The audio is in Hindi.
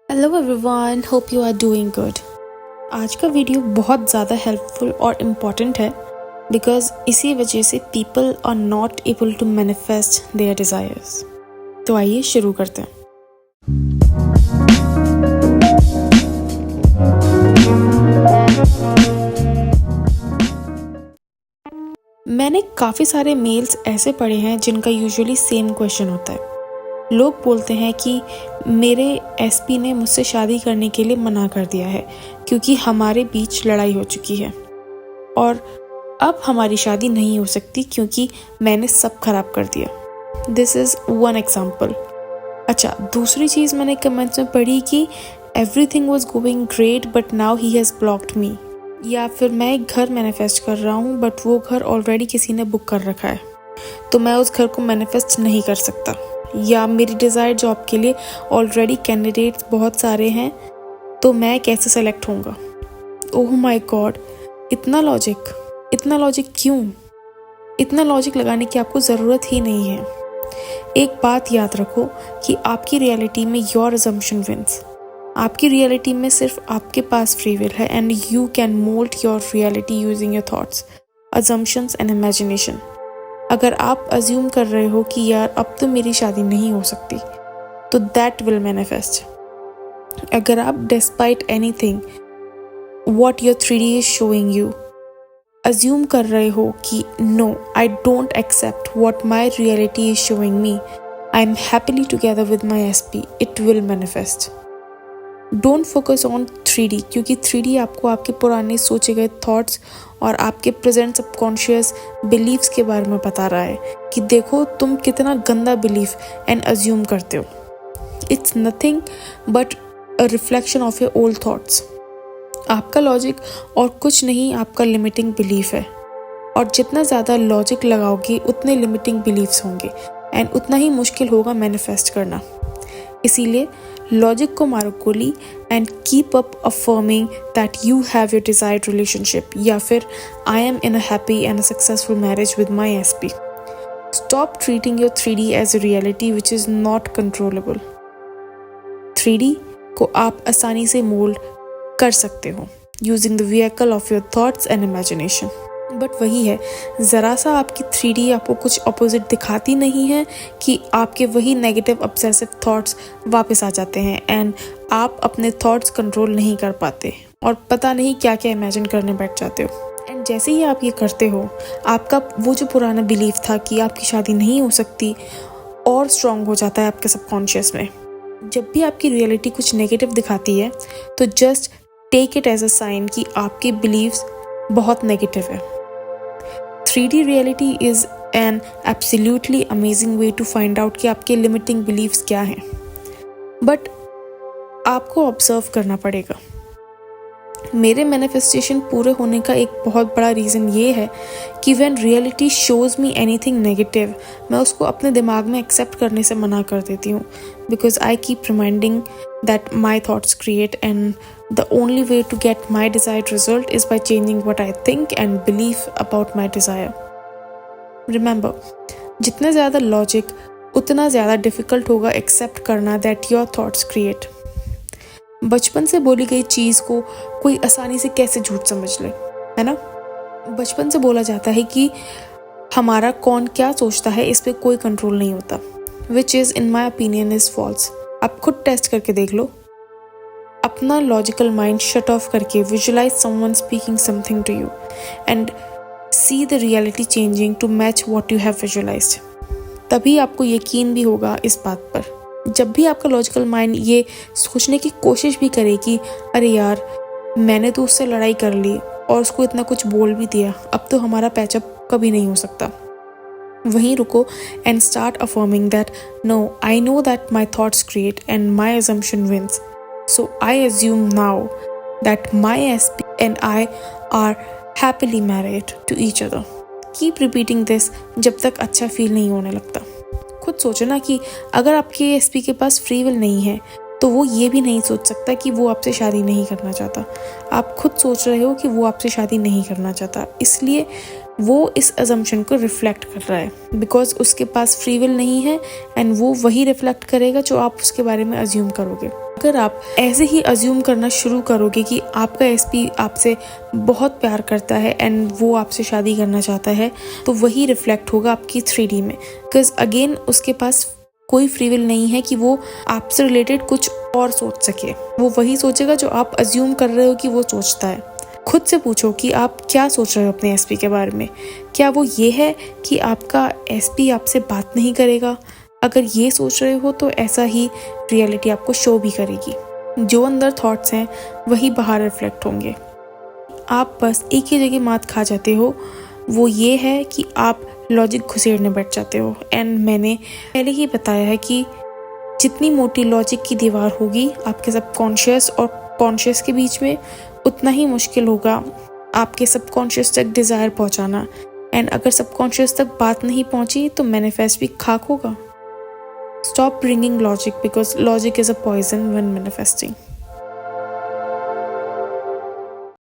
Hello everyone, hope you are doing good. आज का वीडियो बहुत ज़्यादा हेल्पफुल और इम्पॉर्टेंट है बिकॉज इसी वजह से people are not able to manifest their desires. तो आइए शुरू करते हैं। मैंने काफ़ी सारे मेल्स ऐसे पढ़े हैं जिनका यूजुअली सेम क्वेश्चन होता है। लोग बोलते हैं कि मेरे एसपी ने मुझसे शादी करने के लिए मना कर दिया है क्योंकि हमारे बीच लड़ाई हो चुकी है और अब हमारी शादी नहीं हो सकती क्योंकि मैंने सब खराब कर दिया। This is one example. अच्छा, दूसरी चीज़ मैंने कमेंट्स में पढ़ी कि everything was going great but now he has blocked मी। या फिर मैं एक घर मैनिफेस्ट कर रहा हूँ बट वो घर ऑलरेडी किसी ने बुक कर रखा है तो मैं उस घर को मैनिफेस्ट नहीं कर सकता। या मेरी डिज़ायर्ड जॉब के लिए ऑलरेडी कैंडिडेट्स बहुत सारे हैं तो मैं कैसे सेलेक्ट होऊंगा। ओह माय गॉड, इतना लॉजिक क्यों? इतना लॉजिक लगाने की आपको ज़रूरत ही नहीं है। एक बात याद रखो कि आपकी रियलिटी में योर अजम्पशन विंस। आपकी रियलिटी में सिर्फ आपके पास फ्री विल है and you can mould your reality using your thoughts, assumptions and imagination. अगर आप अज्यूम कर रहे हो कि यार अब तो मेरी शादी नहीं हो सकती तो दैट विल मैनिफेस्ट। अगर आप despite anything what your 3D is showing you assume कर रहे हो कि no, I don't accept what my reality is showing me, I am happily together with my SP, it will manifest. Don't focus on 3D क्योंकि 3D आपको आपके पुराने सोचे गए थॉट्स और आपके प्रेजेंट सबकॉन्शियस बिलीव्स के बारे में बता रहा है कि देखो तुम कितना गंदा बिलीफ एंड अज्यूम करते हो। It's nothing but a reflection of your old thoughts. आपका लॉजिक और कुछ नहीं, आपका लिमिटिंग बिलीफ है और जितना ज़्यादा लॉजिक लगाओगे उतने लिमिटिंग बिलीव्स होंगे एंड उतना ही मुश्किल होगा मैनिफेस्ट करना। इसीलिए लॉजिक को मारो गोली and keep up affirming that you have your desired relationship या फिर I am in a happy and a successful marriage with my SP. Stop treating your 3D as a reality which is not controllable. 3D को आप आसानी से मोल्ड कर सकते हो using the vehicle of your thoughts and imagination. But वही है, ज़रा सा आपकी 3D आपको कुछ अपोजिट दिखाती नहीं है कि आपके वही नेगेटिव ऑब्सेसिव थॉट्स वापस आ जाते हैं एंड आप अपने थॉट्स कंट्रोल नहीं कर पाते और पता नहीं क्या क्या इमेजिन करने बैठ जाते हो। एंड जैसे ही आप ये करते हो आपका वो जो पुराना बिलीफ था कि आपकी शादी नहीं हो सकती और स्ट्रॉन्ग हो जाता है आपके सबकॉन्शियस में। जब भी आपकी रियलिटी कुछ नेगेटिव दिखाती है तो just take it as a sign कि आपके बिलीव्स बहुत नेगेटिव है। 3D reality is an absolutely amazing way to find out कि आपके limiting beliefs क्या हैं, but आपको ऑब्जर्व करना पड़ेगा। मेरे मैनिफेस्टेशन पूरे होने का एक बहुत बड़ा रीज़न ये है कि when reality shows me anything negative मैं उसको अपने दिमाग में एक्सेप्ट करने से मना कर देती हूँ because I keep reminding that my thoughts create and the only way to get my desired result is by changing what I think and believe about my desire. Remember, जितना ज़्यादा लॉजिक उतना ज़्यादा डिफ़िकल्ट होगा एक्सेप्ट करना that your thoughts create. बचपन से बोली गई चीज़ को कोई आसानी से कैसे झूठ समझ ले, है ना? बचपन से बोला जाता है कि हमारा कौन क्या सोचता है इस पे कोई कंट्रोल नहीं होता, which is in my opinion is false. आप खुद टेस्ट करके देख लो। अपना लॉजिकल माइंड शट ऑफ करके visualise someone speaking something to you and see the reality changing to match what you have visualised. तभी आपको यकीन भी होगा इस बात पर। जब भी आपका लॉजिकल माइंड ये सोचने की कोशिश भी करे कि अरे यार मैंने तो उससे लड़ाई कर ली और उसको इतना कुछ बोल भी दिया, अब तो हमारा पैचअप कभी नहीं हो सकता, वहीं रुको and start affirming that no, I know that my thoughts create and my assumption wins. So I assume now that my SP and I are happily married to each other. Keep repeating this जब तक अच्छा फील नहीं होने लगता। खुद सोचो ना कि अगर आपके SP के पास फ्री विल नहीं है तो वो ये भी नहीं सोच सकता कि वो आपसे शादी नहीं करना चाहता। आप खुद सोच रहे हो कि वो आपसे शादी नहीं करना चाहता, इसलिए वो इस अजम्पशन को रिफ्लेक्ट कर रहा है, बिकॉज उसके पास फ्री विल नहीं है एंड वो वही रिफ्लेक्ट करेगा जो आप उसके बारे में अज्यूम करोगे। अगर आप ऐसे ही अज्यूम करना शुरू करोगे कि आपका एसपी आपसे बहुत प्यार करता है एंड वो आपसे शादी करना चाहता है, तो वही रिफ्लेक्ट होगा आपकी 3D में, बिकॉज अगेन उसके पास कोई फ्री विल नहीं है कि वो आपसे रिलेटेड कुछ और सोच सके। वो वही सोचेगा जो आप अज्यूम कर रहे हो कि वो सोचता है। खुद से पूछो कि आप क्या सोच रहे हो अपने एसपी के बारे में। क्या वो ये है कि आपका एसपी आपसे बात नहीं करेगा? अगर ये सोच रहे हो तो ऐसा ही रियलिटी आपको शो भी करेगी। जो अंदर थॉट्स हैं वही बाहर रिफ्लेक्ट होंगे। आप बस एक ही जगह मात खा जाते हो, वो ये है कि आप लॉजिक घुसेड़ने बैठ जाते हो। एंड मैंने पहले ही बताया है कि जितनी मोटी लॉजिक की दीवार होगी आपके सबकॉन्शियस और कॉन्शियस के बीच में, उतना ही मुश्किल होगा आपके सबकॉन्शियस तक डिज़ायर पहुंचाना। एंड अगर सबकॉन्शियस तक बात नहीं पहुंची तो मैनिफेस्ट भी खाक होगा। Stop bringing logic because logic is a poison when manifesting.